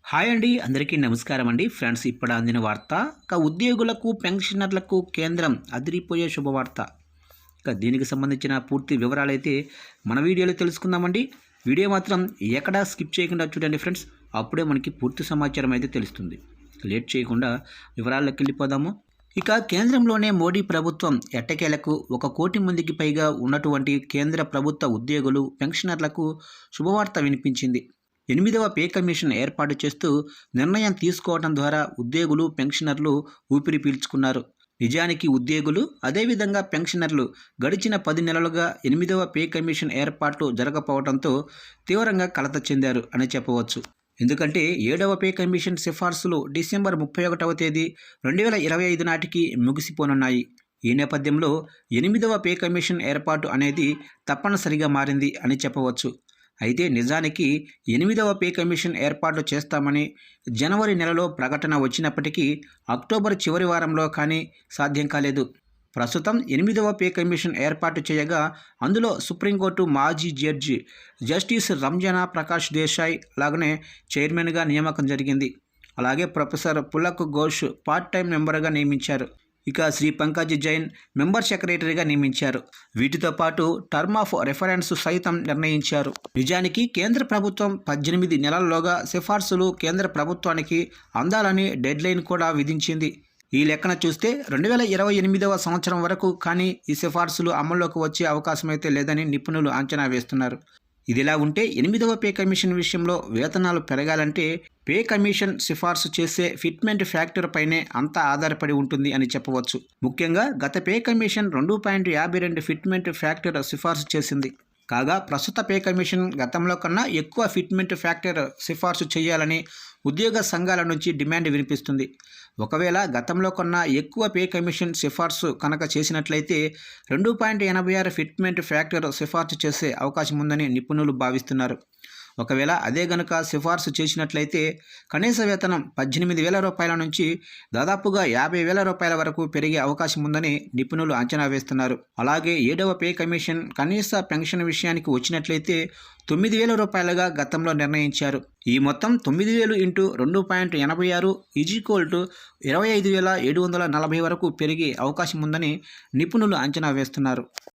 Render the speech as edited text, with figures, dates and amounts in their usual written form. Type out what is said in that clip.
Hi అండి, అందరికీ నమస్కారం అండి. ఫ్రెండ్స్, ఇప్పుడు అందిన వార్త. ఉద్యోగులకు పెన్షనర్లకు కేంద్రం అదిరిపోయే శుభవార్త. దీనికి సంబంధించిన పూర్తి వివరాలైతే మన వీడియోలో తెలుసుకుందామండి. వీడియో మాత్రం ఎక్కడా స్కిప్ చేయకుండా చూడండి ఫ్రెండ్స్. అప్పుడే మనకి పూర్తి సమాచారం అయితే తెలుస్తుంది. లేట్ చేయకుండా వివరాల్లోకి వెళ్ళిపోదాము. కేంద్రంలోనే మోడీ ప్రభుత్వం ఎట్టకేలకు 1 కోటి మందికి పైగా ఉన్నటువంటి కేంద్ర ప్రభుత్వ ఉద్యోగులు పెన్షనర్లకు శుభవార్త వినిపించింది. 8వ పే కమిషన్ ఏర్పాటు చేస్తూ నిర్ణయం తీసుకోవడం ద్వారా ఉద్యోగులు పెన్షనర్లు ఊపిరి పీల్చుకున్నారు. నిజానికి ఉద్యోగులు అదేవిధంగా పెన్షనర్లు గడిచిన 10 నెలలుగా 8వ పే కమిషన్ ఏర్పాట్లు జరగకపోవడంతో తీవ్రంగా కలత చెందారు అని చెప్పవచ్చు. ఎందుకంటే 7వ పే కమిషన్ సిఫార్సులు డిసెంబర్ 31వ తేదీ 2025 నాటికి ముగిసిపోనున్నాయి. ఈ నేపథ్యంలో 8వ పే కమిషన్ ఏర్పాటు అనేది తప్పనిసరిగా మారింది అని చెప్పవచ్చు. అయితే నిజానికి 8వ పే కమిషన్ ఏర్పాటు చేస్తామని జనవరి నెలలో ప్రకటన వచ్చినప్పటికీ అక్టోబర్ చివరి వారంలో కానీ సాధ్యం కాలేదు. ప్రస్తుతం 8వ పే కమిషన్ ఏర్పాటు చేయగా అందులో సుప్రీంకోర్టు మాజీ జడ్జి జస్టిస్ రంజనా ప్రకాష్ దేశాయ్ అలాగనే చైర్మన్గా నియామకం జరిగింది. అలాగే ప్రొఫెసర్ పులక్ ఘోష్ పార్ట్ టైం మెంబర్గా నియమించారు. శ్రీ పంకజ్ జైన్ మెంబర్ సెక్రటరీగా నియమించారు. వీటితో పాటు టర్మ్ ఆఫ్ రెఫరెన్స్ సైతం నిర్ణయించారు. నిజానికి కేంద్ర ప్రభుత్వం 18 నెలల్లోగా సిఫార్సులు కేంద్ర ప్రభుత్వానికి అందాలని డెడ్లైన్ కూడా విధించింది. ఈ లెక్కన చూస్తే 2028వ సంవత్సరం వరకు కానీ ఈ సిఫార్సులు అమల్లోకి వచ్చే అవకాశం అయితే లేదని నిపుణులు అంచనా వేస్తున్నారు. ఇదిలా ఉంటే 8వ పే కమిషన్ విషయంలో వేతనాలు పెరగాలంటే పే కమిషన్ సిఫార్సు చేసే ఫిట్మెంట్ ఫ్యాక్టర్ పైనే అంతా ఆధారపడి ఉంటుంది అని చెప్పవచ్చు. ముఖ్యంగా గత పే కమిషన్ 2.52 ఫిట్మెంట్ ఫ్యాక్టర్ సిఫార్సు చేసింది. కాగా ప్రస్తుత పే కమిషన్ గతంలో కన్నా ఎక్కువ ఫిట్మెంట్ ఫ్యాక్టర్ సిఫార్సు చేయాలని ఉద్యోగ సంఘాల నుంచి డిమాండ్ వినిపిస్తుంది. ఒకవేళ గతంలో కన్నా ఎక్కువ పే కమిషన్ సిఫార్సు కనుక చేసినట్లయితే 2.86 ఫిట్మెంట్ ఫ్యాక్టర్ సిఫార్సు చేసే అవకాశం ఉందని నిపుణులు భావిస్తున్నారు. ఒకవేళ అదే గనుక సిఫార్సు చేసినట్లయితే కనీస వేతనం 18,000 రూపాయల నుంచి దాదాపుగా 50,000 రూపాయల వరకు పెరిగే అవకాశం ఉందని నిపుణులు అంచనా వేస్తున్నారు. అలాగే 7వ పే కమిషన్ కనీస పెన్షన్ విషయానికి వచ్చినట్లయితే 9,000 రూపాయలుగా గతంలో నిర్ణయించారు. ఈ మొత్తం 9,000 ఇంటూ 2.86 ఈజ్ఈక్వల్ 25,740 వరకు పెరిగే అవకాశం ఉందని నిపుణులు అంచనా వేస్తున్నారు.